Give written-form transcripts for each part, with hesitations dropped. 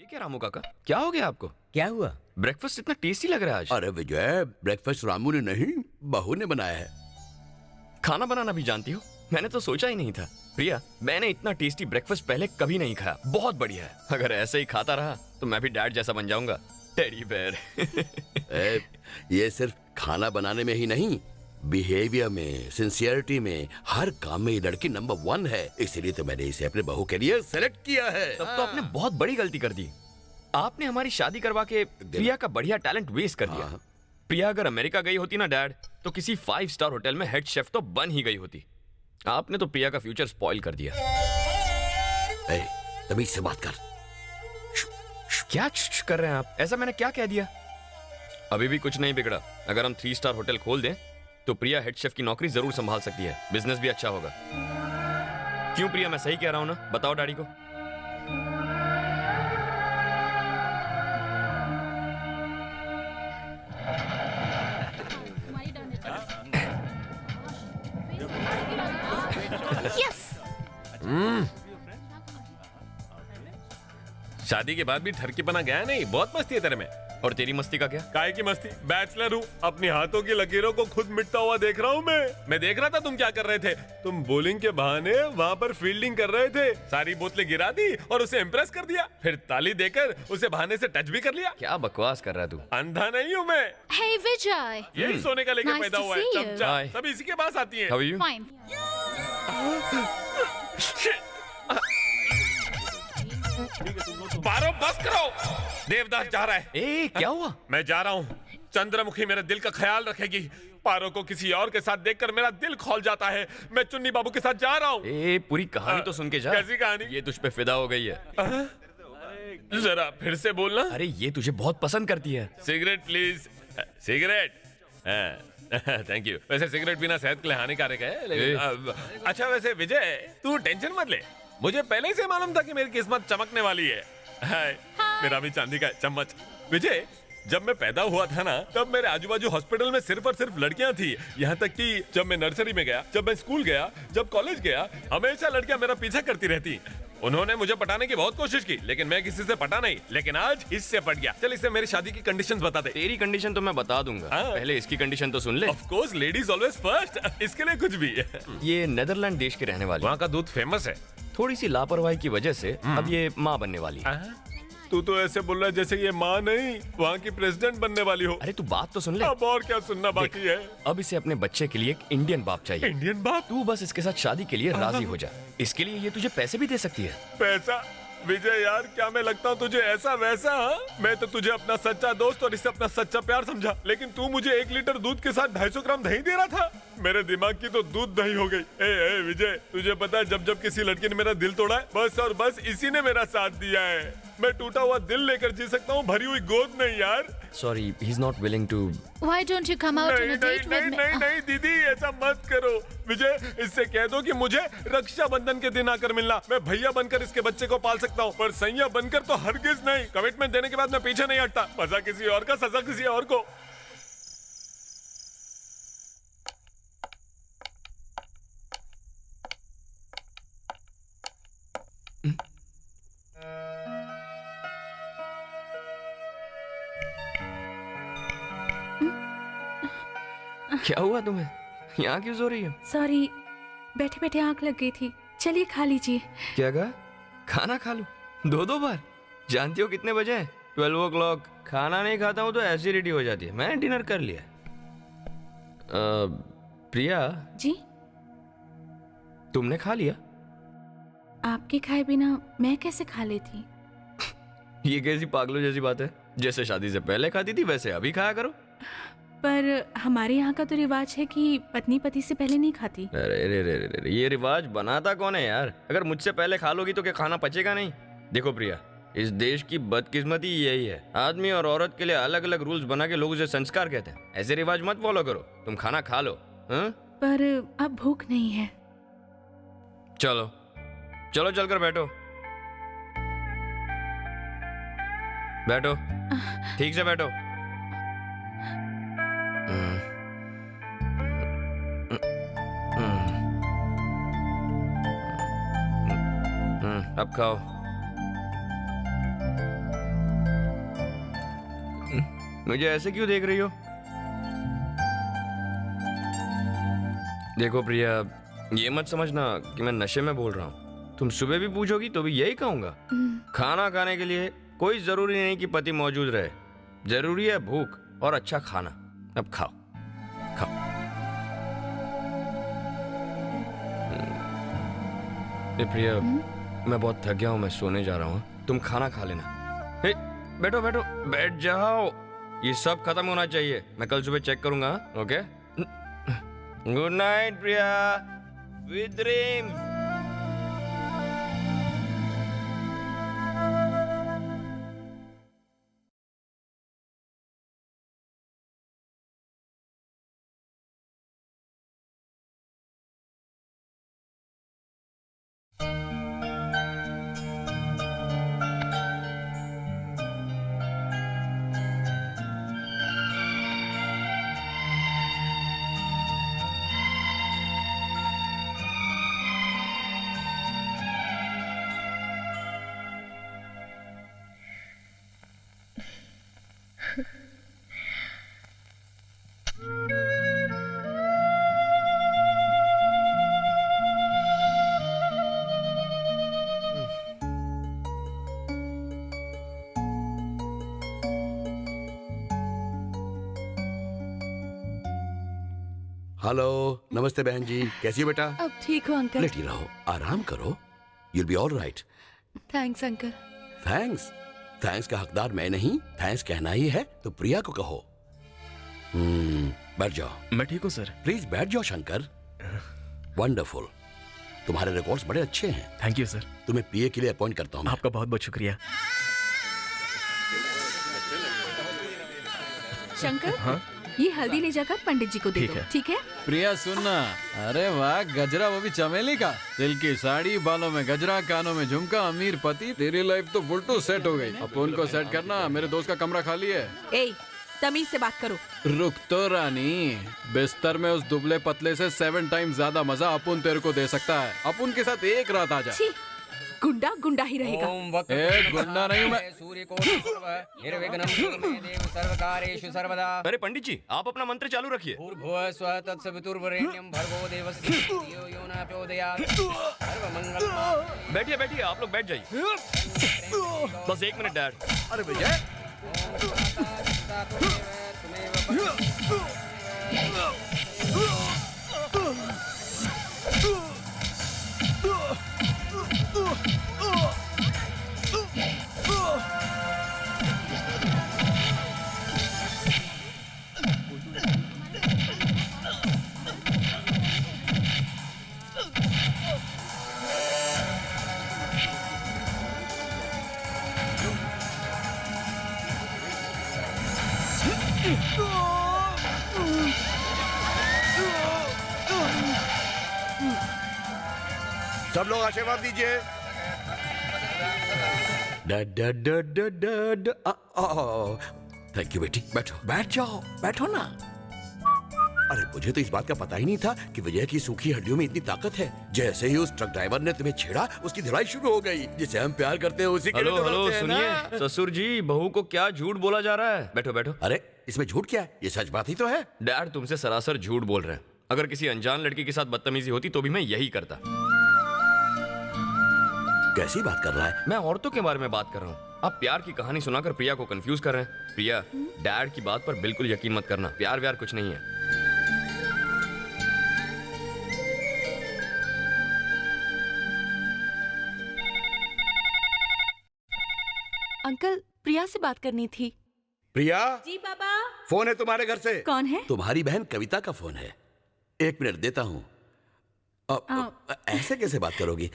ठीक है रामू काका, क्या हो गया आपको? क्या हुआ? ब्रेकफास्ट इतना टेस्टी लग रहा है आज। अरे विजय, ब्रेकफास्ट रामू ने नहीं, बहू ने बनाया है। खाना बनाना भी जानती हो? मैंने तो सोचा ही नहीं था। प्रिया, मैंने इतना टेस्टी ब्रेकफास्ट पहले कभी नहीं खाया। बहुत बढ़िया है। अगर ऐसे ही खाता रहा तो मैं भी डैड जैसा बन जाऊंगा। Teddy bear. ये सिर्फ खाना बनाने में ही नहीं, बिहेवियर में, सिंसियरिटी में, हर काम में ये लड़की नंबर 1 है। इसीलिए तो मैंने इसे अपने बहू के लिए सेलेक्ट किया है। तब तो आपने बहुत बड़ी गलती कर दी। आपने हमारी शादी करवा के प्रिया का बढ़िया टैलेंट वेस्ट कर दिया। प्रिया अगर अमेरिका गई होती ना डैड, तो किसी 5 स्टार होटल में हेड शेफ तो बन ही गई होती। आपने तो प्रिया का फ्यूचर स्पॉइल कर दिया। तमीज से बात कर। क्या कर रहे हैं आप? ऐसा मैंने क्या कह दिया? अभी भी कुछ नहीं बिगड़ा। अगर हम 3 स्टार होटल खोल दें तो प्रिया हेड शेफ की नौकरी जरूर संभाल सकती है। बिजनेस भी अच्छा होगा। क्यों प्रिया, मैं सही कह रहा हूं ना? बताओ डैडी को। शादी के बाद भी ठरकीपना गया नहीं। बहुत मस्ती है तेरे में। और तेरी मस्ती का क्या? काहे की मस्ती? बैचलर हूँ, अपनी हाथों की लकीरों को खुद मिटता हुआ देख रहा हूँ। मैं देख रहा था तुम क्या कर रहे थे। तुम बॉलिंग के बहाने वहाँ पर फील्डिंग कर रहे थे। सारी बोतलें गिरा दी और उसे इम्प्रेस कर दिया। फिर ताली देकर उसे बहाने से टच भी कर लिया। क्या बकवास कर रहा है तू? अंधा नहीं हूँ मैं। Hey Vijay. यही सोने का लेके Nice पैदा to हुआ है। see you. चमचा Hi. सब इसी के पास आती है। How are you? Fine. पारो बस करो, देवदास जा रहा है। ए, क्या हुआ? मैं जा रहा हूँ। चंद्रमुखी मेरे दिल का ख्याल रखेगी। पारो को किसी और के साथ देखकर मेरा दिल खौल जाता है। मैं चुन्नी बाबू के साथ जा रहा हूँ। ए, पूरी कहानी तो सुन के जा। कैसी कहानी? ये तुझ पे फिदा हो गई है। जरा फिर से बोलना। अरे ये तुझे बहुत पसंद करती है। Cigarette please. Cigarette? Thank you. वैसे सिगरेट पीना सेहत के लिए हानिकारक है, लेकिन अच्छा वैसे विजय, तू टेंशन मत ले। मुझे पहले से मालूम था कि मेरी किस्मत चमकने वाली है। हाय, मेरा भी चांदी का चम्मच। विजय, जब मैं पैदा हुआ था ना, तब मेरे आजू बाजू हॉस्पिटल में सिर्फ और सिर्फ लड़कियां थी। यहाँ तक कि जब मैं नर्सरी में गया, जब मैं स्कूल गया, जब कॉलेज गया, हमेशा लड़कियां मेरा पीछा करती रहती। उन्होंने मुझे पटाने की बहुत कोशिश की, लेकिन मैं किसी से पटा नहीं। लेकिन आज इससे पट गया। चल इसे मेरी शादी की कंडीशंस बता दे। तेरी कंडीशन तो मैं बता दूंगा। हाँ। पहले इसकी कंडीशन तो सुन ले। Of course, ladies always first. इसके लिए कुछ भी। ये नेदरलैंड देश के रहने वाली। वहाँ का दूध फेमस है। थोड़ी सी लापरवाही की वजह से अब ये माँ बनने वाली है। तू तो ऐसे बोल रहा है जैसे ये माँ नहीं, वहाँ की प्रेसिडेंट बनने वाली हो। अरे तू बात तो सुन ले। अब और क्या सुनना बाकी है? अब इसे अपने बच्चे के लिए एक इंडियन बाप चाहिए। इंडियन बाप? तू बस इसके साथ शादी के लिए राजी हो जा। इसके लिए ये तुझे पैसे भी दे सकती है। पैसा? विजय यार, क्या मैं लगता हूँ तुझे ऐसा वैसा? मैं तो तुझे अपना सच्चा दोस्त और इसे अपना सच्चा प्यार समझा, लेकिन तू मुझे 1 लीटर दूध के साथ 250 ग्राम दही दे रहा था। मेरे दिमाग की तो दूध दही हो गई। ए विजय, तुझे पता है जब जब किसी लड़की ने मेरा दिल तोड़ा है, बस और बस इसी ने मेरा साथ दिया है। मैं टूटा हुआ दिल लेकर जी सकता हूँ, भरी हुई गोद नहीं यार। Sorry, he's not willing to. Why don't you come out on a date with me? नहीं दीदी, ऐसा मत करो। विजय, इससे कह दो कि मुझे रक्षाबंधन के दिन आकर मिलना। मैं भैया बनकर इसके बच्चे को पाल सकता हूँ, पर सैया बनकर तो हरगिज नहीं। कमिटमेंट देने के बाद मैं पीछे नहीं हटता। मजा किसी और का, सजा किसी और को। क्या हुआ तुम्हें? यहाँ क्यों सो रही हो? सॉरी, बैठे बैठे आंख लग गई थी। चलिए खा लीजिए। क्या कहा? खाना खा लूं? 2 बार? जानती हो कितने बजे हैं? 12 o'clock। खाना नहीं खाता हूँ तो एसिडिटी हो जाती है। मैंने डिनर कर लिया। प्रिया, जी? तुमने खा लिया? आपके खाए बिना मैं कैसे खा लेती? ये कैसी पागलों जैसी बात है? जैसे शादी से पहले खाती थी वैसे अभी खाया करो। पर हमारे यहाँ का तो रिवाज है कि पत्नी पति से पहले नहीं खाती। अरे रे रे रे, ये रिवाज बनाता कौन है यार? अगर मुझसे पहले खा लोगी तो क्या खाना पचेगा नहीं? देखो प्रिया, इस देश की बदकिस्मती यही है। आदमी और औरत के लिए अलग अलग रूल्स बना के लोग उसे संस्कार कहते हैं। ऐसे रिवाज मत फॉलो करो। तुम खाना खा लो। हाँ? पर अब भूख नहीं है। चलो चलो, चलकर बैठो। बैठो, ठीक से बैठो। अब खाओ। मुझे ऐसे क्यों देख रही हो? देखो प्रिया, ये मत समझना कि मैं नशे में बोल रहा हूँ। तुम सुबह भी पूछोगी तो भी यही कहूंगा। खाना खाने के लिए कोई जरूरी नहीं कि पति मौजूद रहे, जरूरी है भूख और अच्छा खाना। अब खाओ खाओ। ए प्रिया, मैं बहुत थक गया हूँ, मैं सोने जा रहा हूँ। तुम खाना खा लेना। हे, बैठो बैठो, बैठ जाओ। ये सब खत्म होना चाहिए, मैं कल सुबह चेक करूंगा। ओके, गुड नाइट प्रिया, स्वीट ड्रीम। हेलो, नमस्ते बहन जी, कैसी हो बेटा? अब ठीक हो अंकल? लेटी रहो, आराम करो, you'll be all right. Thanks uncle. Thanks? Thanks का हकदार मैं नहीं, थैंक्स कहना ही है तो प्रिया को कहो। बैठ जाओ। मैं ठीक हूँ सर। प्लीज बैठ जाओ शंकर। वंडरफुल, तुम्हारे रिकॉर्ड्स बड़े अच्छे हैं। Thank you sir. तुम्हें पीए के लिए अपॉइंट करता हूँ मैं। आपका बहुत बहुत शुक्रिया। शंकर, हाँ? ये हल्दी ले जाकर पंडित जी को दे ठीक दो, है। ठीक है? प्रिया सुनना, अरे वाह, गजरा वो भी चमेली का, सिल्की साड़ी, बालों में गजरा, कानों में झुमका, अमीर पति, तेरी लाइफ तो फुलटू सेट हो गई। अब उनको सेट करना, मेरे दोस्त का कमरा खाली है। ए, तमीज से बात करो। रुक तो रानी, बिस्तर में उस दुबले पतले से 7 टाइम ज्यादा मजा अपुन तेरे को दे सकता है। अपुन के साथ एक रात आ जा। छी, गुंडा गुंडा ही रहेगा। ए, गुंडा नहीं हूँ मैं। निर्विघ्नं कुरु मे देव सर्वकार्येषु सर्वदा। अरे पंडित जी, आप अपना मंत्र चालू रखिए। भूर्भुवः स्वः तत्सवितुर्वरेण्यं भर्गो देवस्य धियो यो न प्रचोदयात्। सर्वमंगल। बैठिए बैठिए, आप लोग बैठ जाइए। बस 1 मिनट डैड। अरे विजय, सब लोग आशीर्वाद दीजिए। थैंक यू बेटी, बैठो, बैठ जाओ, बैठो ना। अरे मुझे तो इस बात का पता ही नहीं था कि विजय की सूखी हड्डियों में इतनी ताकत है। जैसे ही उस ट्रक ड्राइवर ने तुम्हें छेड़ा, उसकी धुलाई शुरू हो गई। जिसे हम प्यार करते हैं उसी के हेलो लिए तो हेलो, लड़ते हैं ना। सुनिए ससुर जी, बहू को क्या झूठ बोला जा रहा है? बैठो बैठो। अरे इसमें झूठ क्या है? ये सच बात ही तो है। डैड तुमसे सरासर झूठ बोल रहे हैं। अगर किसी अनजान लड़की के साथ बदतमीजी होती तो भी मैं यही करता। कैसी बात कर रहा है? मैं औरतों के बारे में बात कर रहा हूँ। आप प्यार की कहानी सुनाकर प्रिया को कंफ्यूज कर रहे हैं। प्रिया, डैड की बात पर बिल्कुल यकीन मत करना। प्यार व्यार कुछ नहीं है। अंकल, प्रिया से बात करनी थी। प्रिया, जी पापा। फोन है तुम्हारे घर से। कौन है? तुम्हारी बहन कविता का फोन है। 1 मिनट देता हूँ। ऐसे कैसे बात करोगी?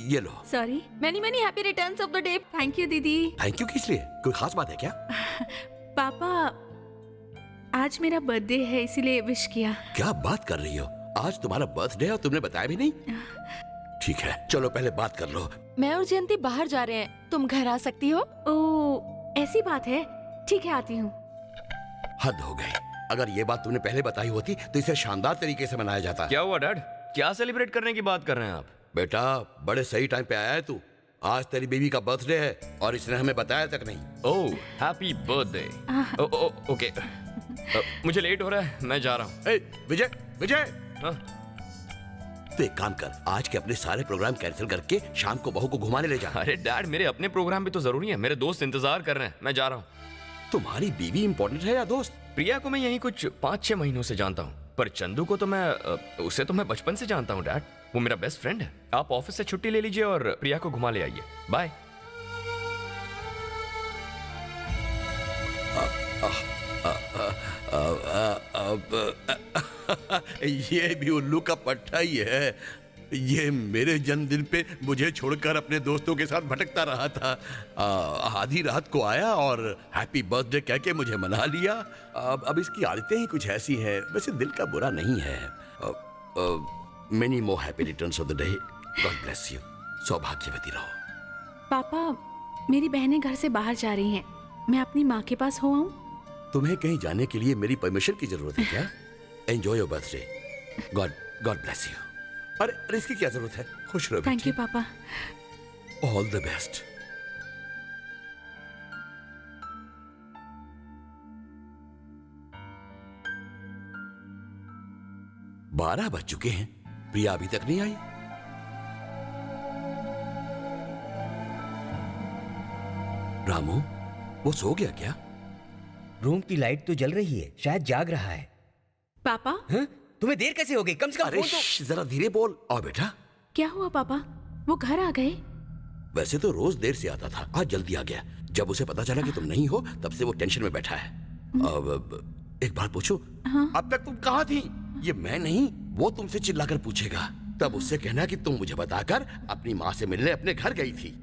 ये लो। Sorry. Many many happy returns of the day. Thank you दीदी। थैंक यू किस लिए? कोई खास बात है क्या? पापा, आज मेरा बर्थडे है इसीलिए विश किया। क्या बात कर रही हो? आज तुम्हारा बर्थडे है और तुमने बताया भी नहीं? ठीक है, चलो पहले बात कर लो। मैं और जयंती बाहर जा रहे हैं, तुम घर आ सकती हो? ओ, ऐसी बात है। ठीक है, आती हूँ। हद हो गई। अगर ये बात तुमने पहले बताई होती तो इसे शानदार तरीके से मनाया जाता। क्या हुआ डैड? क्या सेलिब्रेट करने की बात कर रहे हैं आप? बेटा, बड़े सही टाइम पे आया है तू। आज तेरी बीवी का बर्थडे है और इसने हमें बताया तक नहीं। ओह हैप्पी बर्थडे। ओके मुझे लेट हो रहा है, मैं जा रहा हूँ। ए, विजय विजय, हाँ? तो एक काम कर, आज के अपने सारे प्रोग्राम कैंसिल करके शाम को बहू को घुमाने ले जा। अरे डैड, मेरे अपने प्रोग्राम भी तो जरूरी है, मेरे दोस्त इंतजार कर रहे हैं, मैं जा रहा हूँ। तुम्हारी बीवी इंपॉर्टेंट है या दोस्त? प्रिया को मैं यही कुछ 5-6 महीनों से जानता हूँ, पर चंदू को तो उसे तो मैं बचपन से जानता हूँ डैड। वो मेरा बेस्ट फ्रेंड है। आप ऑफिस से छुट्टी ले लीजिए और प्रिया को घुमा ले आइए। बाय। ये भी उल्लू का पट्टा ही है। ये मेरे जन्मदिन पे मुझे छोड़कर अपने दोस्तों के साथ भटकता रहा था। आधी रात को आया और हैप्पी बर्थडे कह के मुझे मना लिया। अब इसकी आदतें ही कुछ ऐसी हैं। वैसे दिल का बुरा नहीं है। Many more happy returns of the day. God bless you. सौभाग्यवती रहो। पापा, मेरी बहनें घर से बाहर जा रही हैं। मैं अपनी माँ के पास हो आऊं? तुम्हें कहीं जाने के लिए मेरी परमिशन की जरूरत है क्या? Enjoy your birthday. God bless you. अरे इसकी क्या जरूरत है? खुश रहो। थैंक यू पापा। All the best. बारह बज चुके हैं, प्रिया अभी तक नहीं आई। रामू, वो सो गया क्या? रूम की लाइट तो जल रही है, शायद जाग रहा है। पापा, हाँ? तुम्हें देर कैसे हो गई? कम से कम अरे फोन तो। जरा धीरे बोल। और बेटा, क्या हुआ पापा? वो घर आ गए? वैसे तो रोज देर से आता था, आज जल्दी आ गया। जब उसे पता चला कि तुम नहीं हो, तब से वो टेंशन में बैठा है। अब एक बात पूछूं? हाँ? अब तक तुम कहाँ थी? ये मैं नहीं, वो तुमसे चिल्लाकर पूछेगा। तब उससे कहना कि तुम मुझे बताकर अपनी माँ से मिलने अपने घर गई थी।